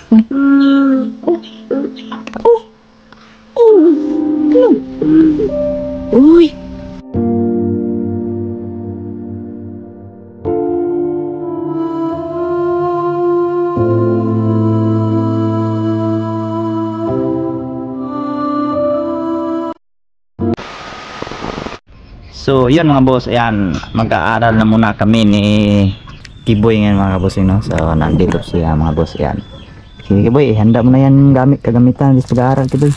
Uy. So, yun mga boss, ayan, mag-aaral na muna kami ni Kiboy ngayon mga boss, no? So, nandito siya mga boss, ayan. Sige Kiboy, handa mo na yan kagamitan sa pag-aaral Kiboy.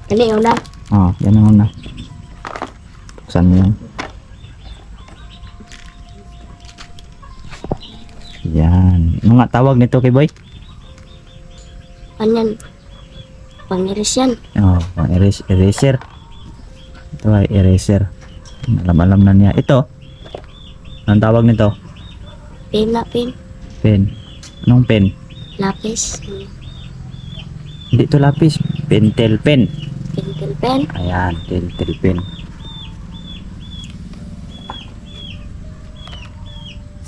Dali, una. Oh, yan ang una. Buksan mo yan. Yan. Ano nga tawag nito Kiboy? Anyan. Pangiris yan. Oh, eraser. Ito ay eraser. Alam na niya. Ito. Anong tawag nito? Pen na, pen. Pen. Anong pen? Lapis. Hindi ito lapis. Pentel pen. Pentel pen. Ayan, pentel pen.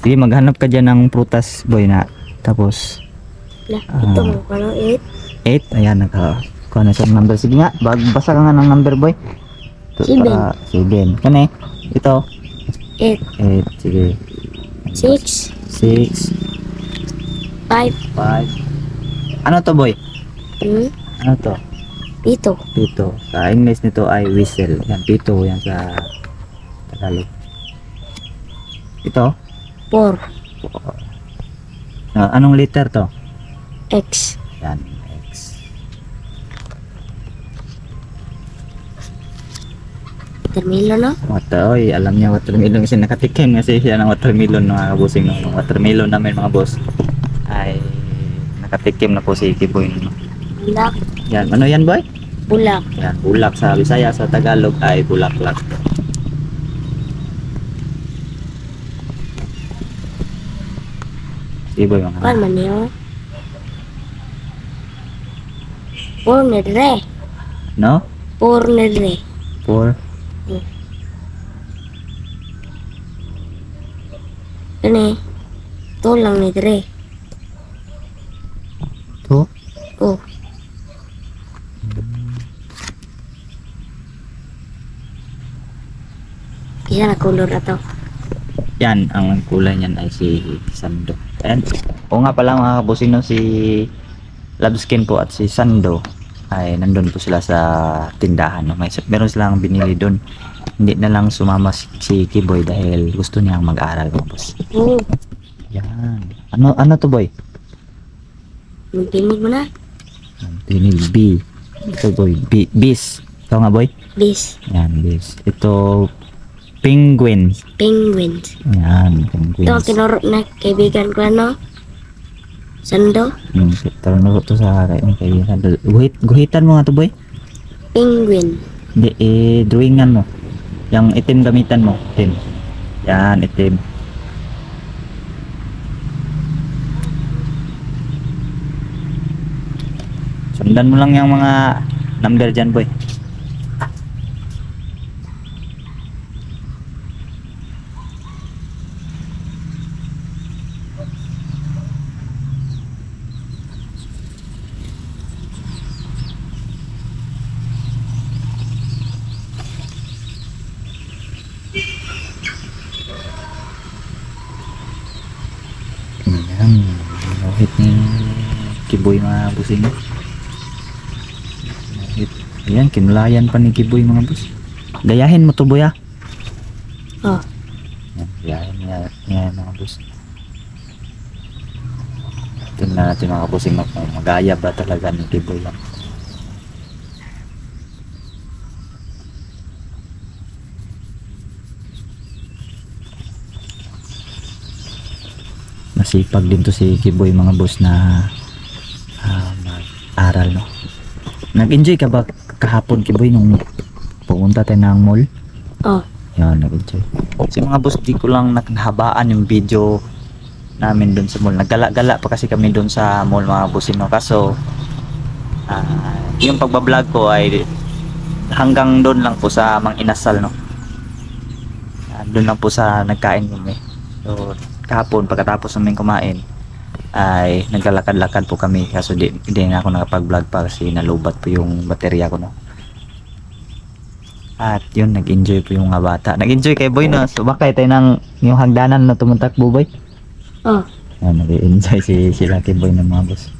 Sige, maghanap ka dyan ng prutas, boy, na. Tapos, Lah, ito mo. Ano, 8. 8. Ayan, kuha na siyang number. Sige nga, basa ka nga ng number, boy. Ito, 7. Kani? Ito. 8. 8. Sige. 6. 6. 5. 5. Ano to, boy? Ano to? Pito. Pito. Sa English nito ay whistle. Yan, pito. Yan sa Tagalog. Ito? 4. Anong letter to? X. Yan, X. Termilo, no? Oy, alam niya watermelon kasi nakatikim kasi siya ng watermelon mga kabusing, no? Ng watermelon namin mga boss ay nakatikim na po si Kiboy, no? Bulak. Yan, ano yan boy? Bulak. Yan, bulak sa Bisaya, sa Tagalog ay bulaklak. Kiboy mga Kuan man yun. Pornedre. no? Pornedre. 4. Kani. Ito lang ni Dre. 2. Oh. Isa na color na to. Yan, ang kulay niyan ay si Sando. And, o nga pala mga kabusing, no, si Loveskin po at si Sando ay nandun po sila sa tindahan, no? Meron silang binili doon. Hindi na lang sumama si Kiboy dahil gusto niyang mag-aral mga boss. Oh. Yan. Ano to boy? Magtinig mo na. Tinig B. Ito boy, bis. Ito nga boy? Bis. Yan, bis. Ito penguins. Penguins. Yan, Ito penguins. tinuro na kaibigan ko ano. Sando. Tarong to sa kay Sando. Guhitan mo nga to boy? Penguin. Hindi, drawingan mo. Yung itim gamitan mo. Itim. Yan, itim. Sundan mo lang yung mga number dyan, boy. Ayan, hit ni Kiboy mga busing. Hit. Ayan, kinulayan pa ni Kiboy mga bus. Gayahin mo to boy ah. Oh. Ayan, gayahin niya mga bus. Tingnan natin mga busing magaya ba talaga ni Kiboy lang. Masipag din to si Kiboy mga boss na mag-aral, no. Nag-enjoy ka ba kahapon Kiboy nung pumunta tayo ng mall? Oh. Yan, nag-enjoy. Kasi mga boss, di ko lang nakahabaan yung video namin doon sa mall. Naggala-gala pa kasi kami doon sa mall mga boss, no. Kaso yung pagbablog ko ay hanggang doon lang po sa Mang Inasal, no. Doon lang po sa nagkain kami. So kahapon pagkatapos namin kumain ay naglalakad-lakad po kami kaso di na ako nakapag-vlog pa kasi nalubat po yung baterya ko, no. At yun, nag-enjoy po yung mga bata. Nag-enjoy kay boy, no. Sumakay tayo ng yung hagdanan na tumutakbo, boy. Oh. Yan, nag-enjoy si Lucky Boy ng mga boss.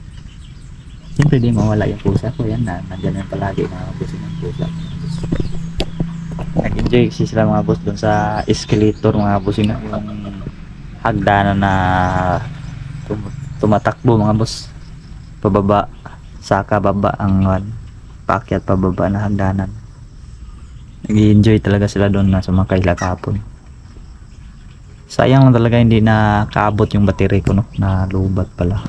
Siyempre di mawala yung pusa ko. Yan na, nandyan yan palagi na gusto ng pusa. Nag-enjoy kasi sila mga boss dun sa escalator mga boss, yun, yung hagdanan na tumatakbo mga boss. Pababa, saka baba ang paakyat pababa na hagdanan. Nag-enjoy talaga sila doon na sumakay sila kahapon. Sayang lang talaga hindi na kaabot yung battery ko, no. Nalubat pala.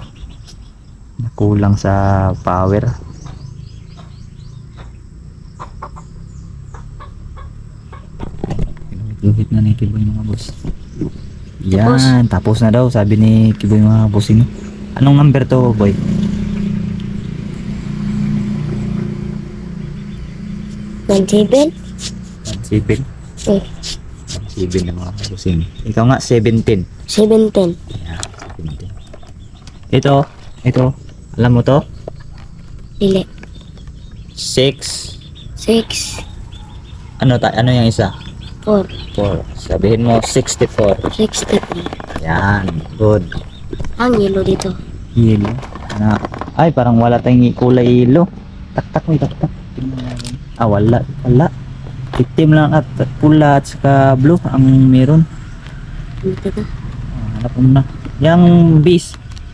Nakulang sa power. Luhit na ni Kiboy mga boss. Yan, tapos na daw sabi ni Kiboy mga boss, no. Anong number to, boy? 97? 7. Eh, 7 na mga bossing. Ikaw nga 17. 17. Yan, 17. Ito. Alam mo to? Dili. 6. 6. Ano yung isa? 4. 4. Sabihin mo 64. 63. Yan, good. Ang yellow dito. Yelo. Ay, parang wala tayong kulay yelo. Tak-tak, may tak-tak. Tingnan natin. Wala. Itim lang at pula at saka blue ang meron. Dito to. Hanap mo na. Yang bis.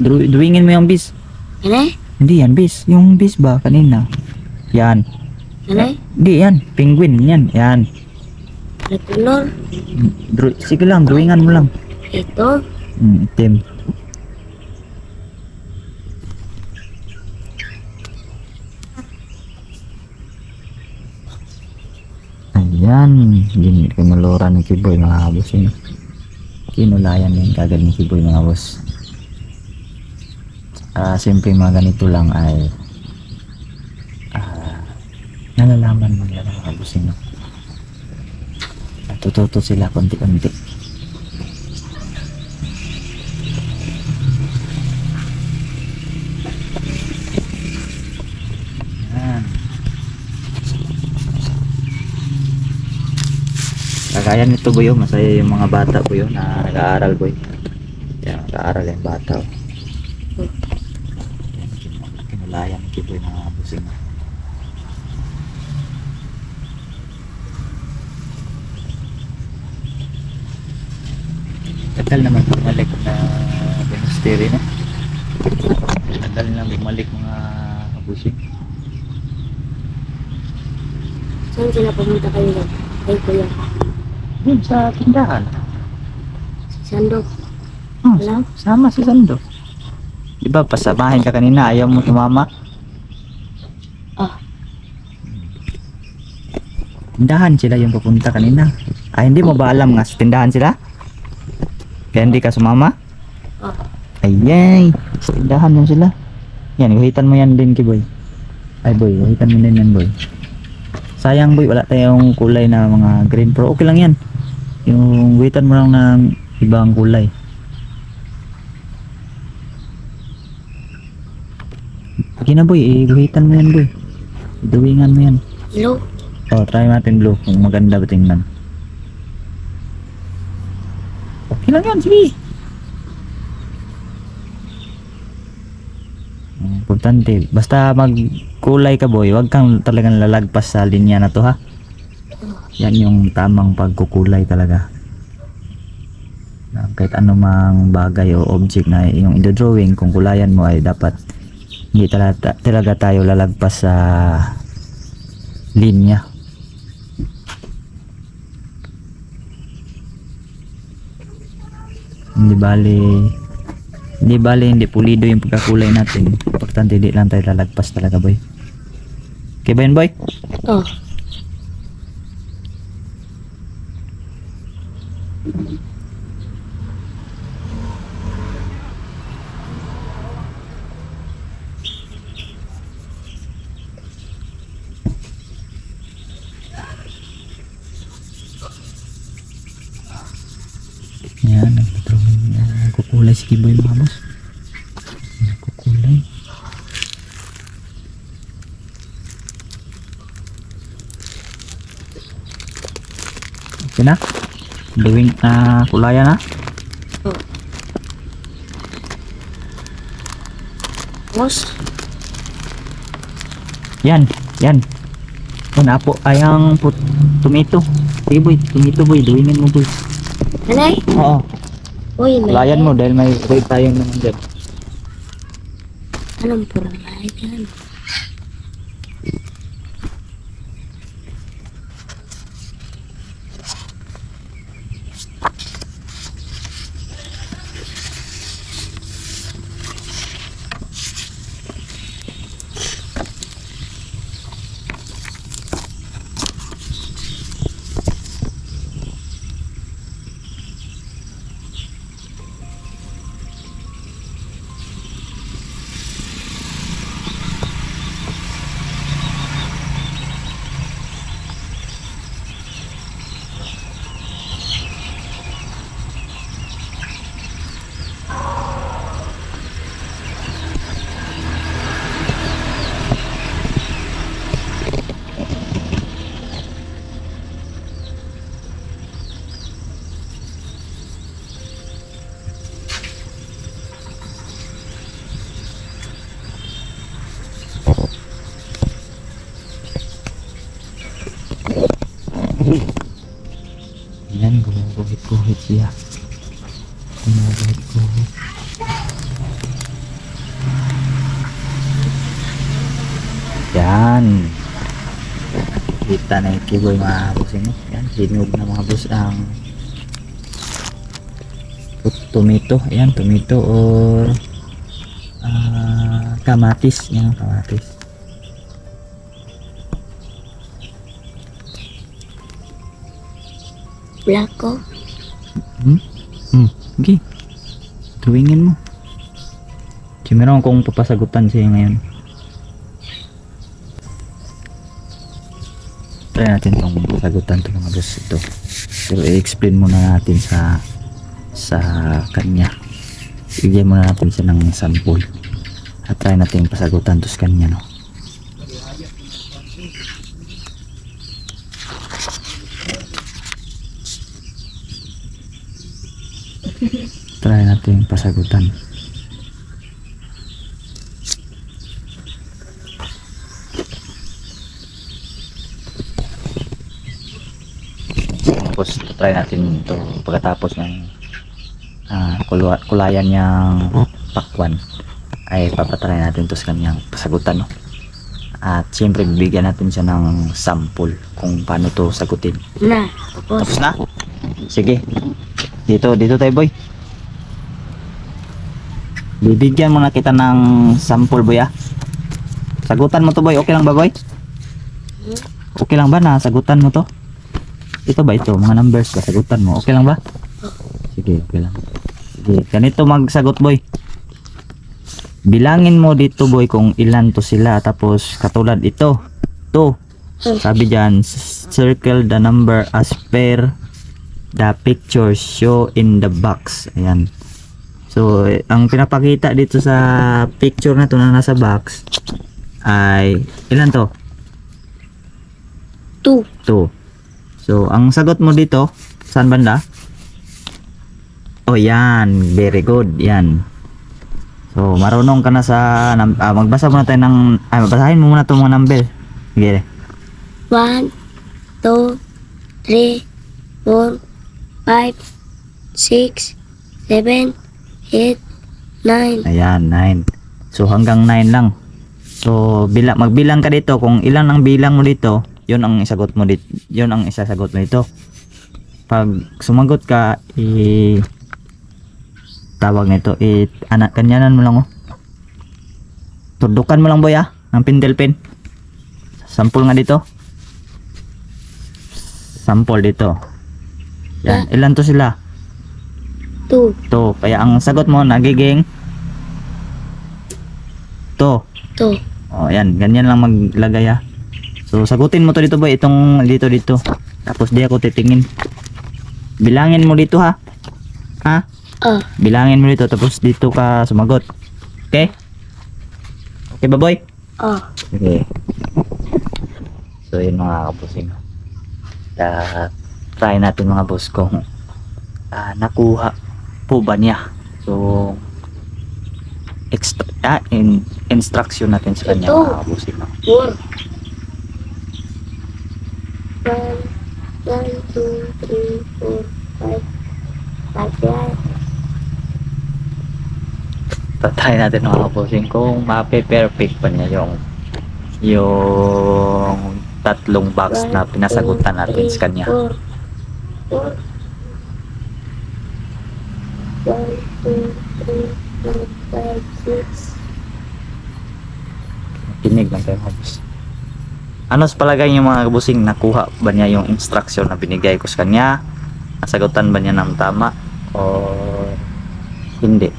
Duwingin mo yung bis. Ano? Hindi yan bis. Yung bis ba kanina? Yan. Ano? Hindi yan. Penguin yan. Yan. Ano color? Sige lang. Duwingan mo lang. Ito. Itim. Ayan, hindi kinulura ni Kiboy mga boss, yun. Kinulayan yun kagad ni Kiboy mga boss. Siyempre mga ganito lang ay nalalaman mo nila mga boss, yun. Natututo sila konti-konti. Kagaya nito boy, masaya yung mga bata boy na nag-aaral boy. Yan, nag-aaral yung bata. Yan, kinulayan ni Kiboy mga busing. Tagal naman bumalik na ministry, no? Tagal na bumalik mga busing. Saan sila pumunta kayo lang? Ay, kuya. Yun sa tindahan. Si Sando. Wala? Sama si Sando. Diba pasamahin ka kanina, ayaw mo tumama? Tindahan sila yung pupunta kanina. Hindi mo ba alam nga sa tindahan sila? Kaya hindi ka sumama? Ayay, sa tindahan yun sila. Yan, guhitan mo yan din Kiboy. Ay boy, guhitan mo din yan boy. Sayang boy, wala tayong kulay na mga green, pero okay lang yan. Yung guhitan mo lang ng ibang kulay. Sige na boy, guhitan mo yan boy. Iduwingan mo yan. Hello? Try natin blue kung maganda ba tingnan. Okay lang yan, sige. Importante, basta magkulay ka boy, wag kang talagang lalagpas sa linya na to ha. Yan yung tamang pagkukulay talaga. Kahit anumang bagay o object na yung i-drawing, kung kulayan mo ay dapat hindi talaga tayo lalagpas sa linya. Hindi bali hindi pulido yung pagkakulay natin. Importante hindi lang tayo lalagpas talaga boy. Okay ba yun boy? Yan, nagdrawing, kukulay si Kiboy mga boss. Yan na. Duwing na kulayan na. Oh. Tapos, Yan. Yan. Yan apo. Ayang tomato. Sige boy. Tomato boy. Duwingin mo boy. anay? Oo. Uy, may Kulayan mo dahil may rate tayong naman dyan. anong puro may yan? Yan, gumuguhit-guhit siya. Gumuguhit-guhit. Yan. Kita na yung kiboy mga bossing mo. Yan, hinog na mga boss ang tomato. Ayan, tomato or kamatis. Yan, kamatis. Black ko. Okay. Tuwingin mo. Si meron akong papasagutan siya ngayon. Try natin itong pasagutan ito mga boss ito. Pero i-explain muna natin sa kanya. Bigyan muna natin siya ng sample. At try natin pasagutan ito sa kanya, no. Try natin pasagutan. Tapos try natin ito pagkatapos ng kulayan niyang pakwan ay papatry natin ito sa kanyang pasagutan, no? At siyempre bibigyan natin siya ng sample kung paano to sagutin. Na. Tapos, Tapos na? Sige. Dito tayo boy. Bibigyan mo na kita ng sample boy, ah. Sagutan mo to boy. Okay lang ba boy? Okay lang ba na sagutan mo to? Ito ba ito? Mga numbers ba? Sagutan mo. Okay lang ba? Sige, okay lang. Sige, ganito magsagot boy. Bilangin mo dito boy kung ilan to sila. Tapos katulad ito. To. Sabi dyan, circle the number as per the picture show in the box. Ayan. So, ang pinapakita dito sa picture na to na nasa box ay ilan to? 2. 2. So, ang sagot mo dito, saan banda? Oh, yan. Very good. Yan. So, marunong ka na sa magbasa muna tayo ng basahin mo muna itong mga number. Sige. 1, 2, 3, 4, 5, 6, 7, 8, 9. Ayan, 9. So, hanggang 9 lang. So, magbilang ka dito. Kung ilan ang bilang mo dito, yun ang isagot mo dito. Yun ang isasagot mo dito. Pag sumagot ka, tawag nito, kanyanan mo lang, oh. Tudukan mo lang boy, ah, ng pintel pen. Sample nga dito. Sample dito. Yan, ilan to sila? 2. To, kaya ang sagot mo nagiging to. 2. Oh, yan, ganyan lang maglagay, ah. So, sagutin mo to dito boy, itong dito. Tapos di ako titingin. Bilangin mo dito, ha. Ha? Oh. Bilangin mo dito, tapos dito ka sumagot. Okay? Okay ba boy? Oh. Okay. So, yun mga kapusing. try natin mga boss kung nakuha po ba niya. So, instruction natin sa kanya Ito. mga kabusing. No? 4. 1, 2, 3, 4, 5. 5 yan. Try natin mga kabusing kung mape-perfect pa niya yung tatlong box na pinasagutan natin sa kanya. 4. 1, 2, 3, 4, 5, 6. Kinig lang tayo mga boss. Ano sa palagay niyo mga kabusing, nakuha ba niya yung instruction na binigay ko sa kanya? Nasagutan ba niya ng tama o hindi?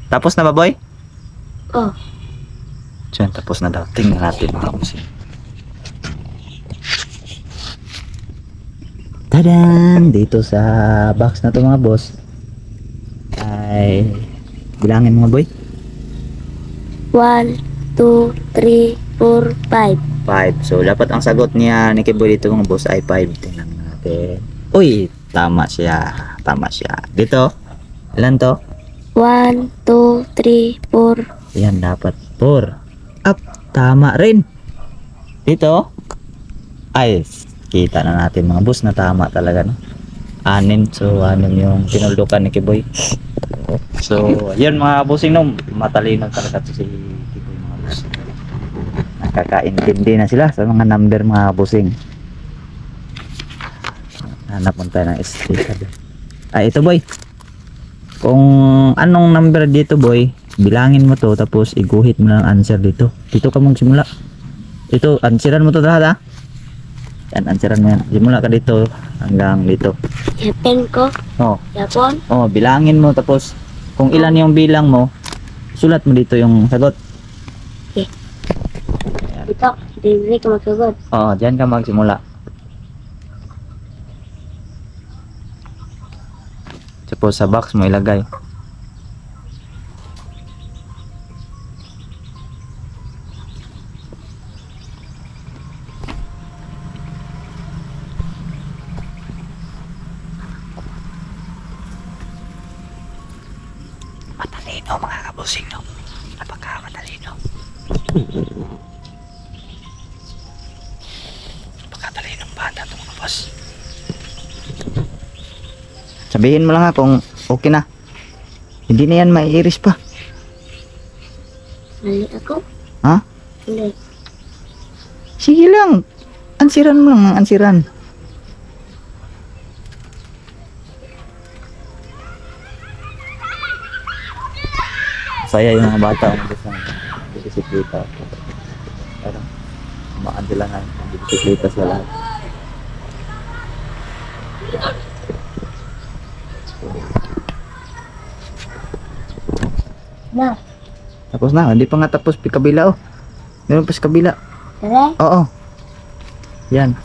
Tapos na ba boy? Oh. Diyan, tapos na daw. Tingnan natin mga kabusing. Tadaan! Dito sa box na to mga boss ay bilangin mga boy. 1, 2, 3, 4, 5. 5. So, dapat ang sagot niya ni Kiboy dito mga boss ay 5. Tingnan natin. Uy, tama siya. Tama siya. Dito, ilan to? 1, 2, 3, 4. Yan, dapat 4. Up, tama rin. Dito, ay, kita na natin mga boss na tama talaga, no? 6. So, 6 yung tinuldukan ni Kiboy. So, yun mga bossing, no? Matalino talaga to si Kiboy mga boss. Nakakaintindi na sila sa mga number mga bossing. Hanap mo tayo ng sticker. Ay, ito boy. Kung anong number dito boy, bilangin mo to tapos iguhit mo lang answer dito. Dito ka magsimula. Ito, answeran mo to lahat ha. Yan, answeran mo yan. Simula ka dito hanggang dito. Yapin ko. Oh, Yapon. oh, bilangin mo tapos kung ilan yung bilang mo, sulat mo dito yung sagot. Ito. Dili ka magsagot. Oh, diyan ka magsimula. Tapos sa box mo ilagay. Matalino mga kabusing, no? Napaka-matalino. Napaka-talinong bata ito mga boss. Sabihin mo lang ha kung okay na. Hindi na yan maiiris pa. Mali ako. Ha? Hindi. Sige lang. Ansiran mo lang, ansiran. Saya yung mga bata ang gusto ng bisikleta. Parang kumaan sila nga ng bisikleta sa lahat. Na. Tapos na, hindi pa nga tapos pi kabila oh. Meron pa sa kabila. Tara. Oo. Yan.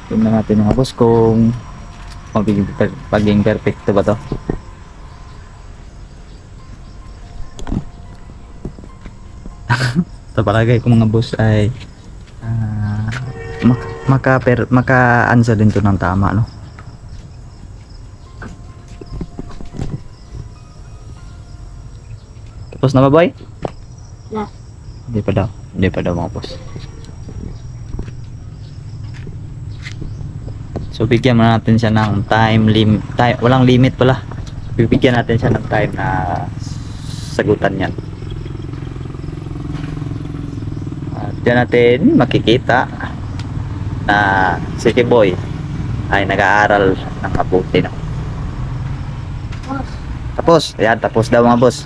Tingnan natin mga boss kung magiging perfecto ba to. Sa palagay ko mga boss ay maka-answer din to ng tama, no? Tapos na ba boy? Na. Hindi pa daw mga boss. So bigyan mo natin siya ng walang limit pala. Bibigyan natin siya ng time na sagutan yan. At diyan natin makikita na si Kiboy ay nag-aaral ng mabuti, no? Tapos, ayan, tapos daw mga boss.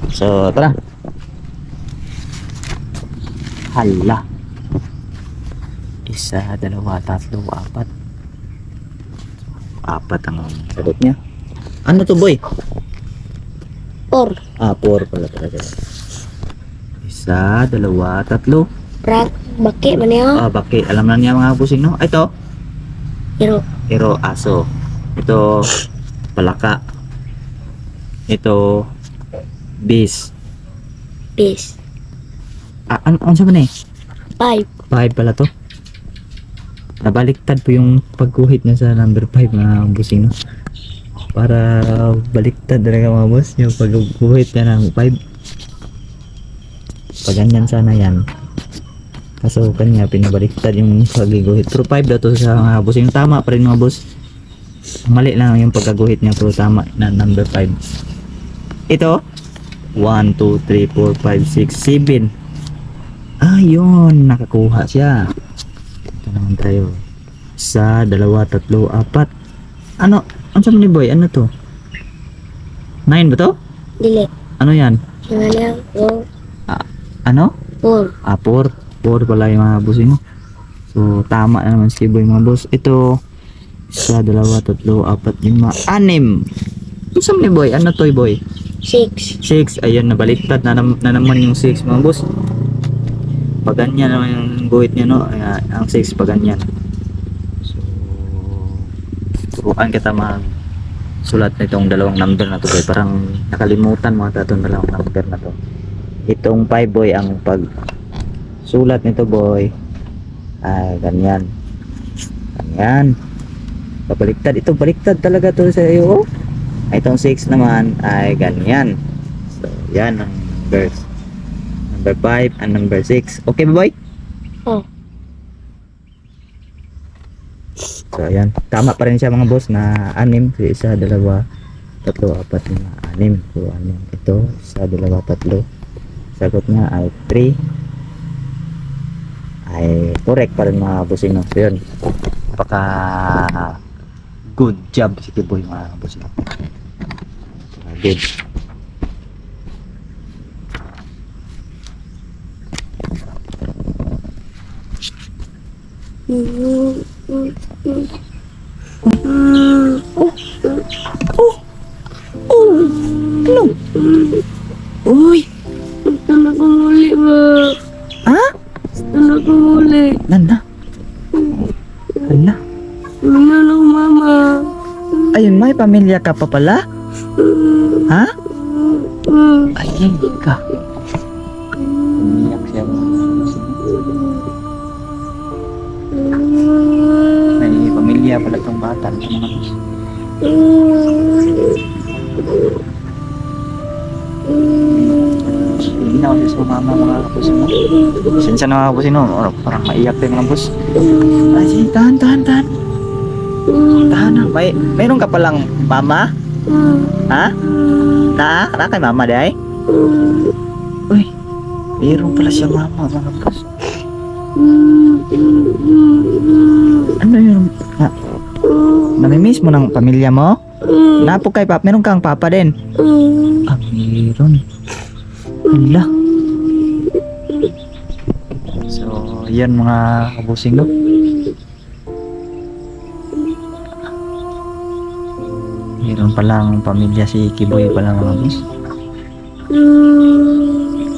So, tara. Hala. 1, 2, 3, 4. 4 ang sagot niya. Ano to boy? 4. 4 pala talaga. 1, 2, 3. Prak. Baki man niya. Bakit? Alam na niya mga busing, no? Ito. Hero. Aso. Ito, palaka. Ito, bis. Peace. Ano sa man eh? 5. 5 pala to. Nabaliktad po yung pagguhit niya sa number 5 mga bossing, no? Para baliktad talaga mga boss yung pagguhit niya ng 5. Pag ganyan sana yan. Kaso kanya pinabaliktad yung pagguhit. Pero 5 daw to sa mga bossing. Tama pa rin mga boss. Mali lang yung pagkaguhit niya pero tama na number 5. Ito 1, 2, 3, 4, 5, 6, 7. Ayun, nakakuha siya. Ito naman tayo. 1, 2, 3, 4. Ano? Ano sabi ni boy? Ano to? 9 ba to? Dili. Ano yan? Yung ano? Ano? 4. 4 pala yung mga boss mo. So tama na naman si boy mga boss. Ito 1, 2, 3, 4, 5, 6. Ano sabi ni boy? Ano to boy? 6. 6. Ayun, nabaliktad na naman yung 6 mga boss. Pag ganyan naman yung guhit niya, no? Ayan, ang 6 pag ganyan. So turuan kita mag sulat na itong dalawang number na to boy. Parang nakalimutan mo ata itong dalawang number na to. Itong 5 boy, ang pag sulat nito boy ay ganyan. Ganyan. Pabaliktad. Ito baliktad talaga to sa iyo. Itong 6 naman ay ganyan. So yan ang numbers. Number 5 and number 6. Okay ba boy? Oh. So ayan. Tama pa rin siya mga boss na 6. 1, 2, 3, 4, 5, 6. So ano ito? 1, 2, 3. Sagot niya ay 3. Ay correct pa rin mga bossing, no? So yun, napaka good job si Kiboy mga bossing. Good. Ano? Uy, Gusto na kumuli ba? ha? Gusto na kumuli. Nanda? Hala? Ano lang mama? Ayun, may pamilya ka pa pala? Ha? Ayun ka. Umiyak siya. May pamilya pala tong bata. Hindi na ako siya sumama mga kapos mo. Sensya na mga kapos mo. Parang maiyak din mga kapos. Ay, sige, tahan. Tahan na. Mayroon ka palang mama? Ha? Na kay mama day? Uy, mayroon pala siya mama mga kapos. Ano yun? Namimiss mo ng pamilya mo? Napo kay papa, meron kang papa din? Ah, meron. Hala. So, yan mga kabusing, no? Meron palang pamilya si Kiboy pala mga bus.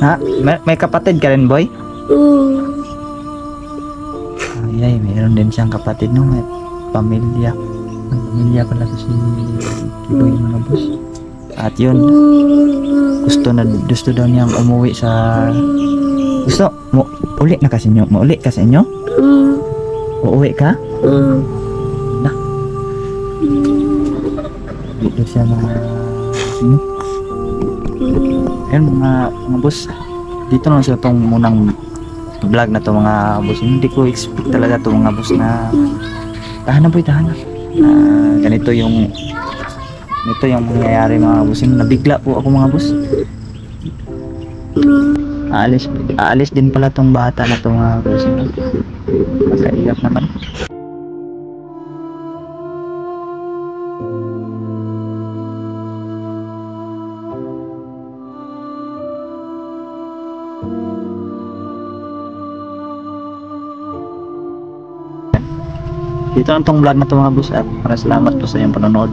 Ha? May kapatid ka rin, boy? Ay, meron din siyang kapatid, no? May pamilya. May pamilya pala si Kiboy mga bus. At yun, gusto daw niyang umuwi sa... Gusto, uli na kasi nyo? Mauli ka sa inyo? Uuwi ka? Na. Dito siya na... Ayun mga boss, dito na sa itong munang vlog na to mga boss. Hindi ko expect talaga to mga boss na tahan na boy, tahan na. Ganito yung mangyayari mga boss. Nabigla po ako mga boss. Aalis din pala tong bata na to mga boss. Nakaiyak naman. Dito ang tong vlog na to mga boss at para salamat po sa iyong panonood.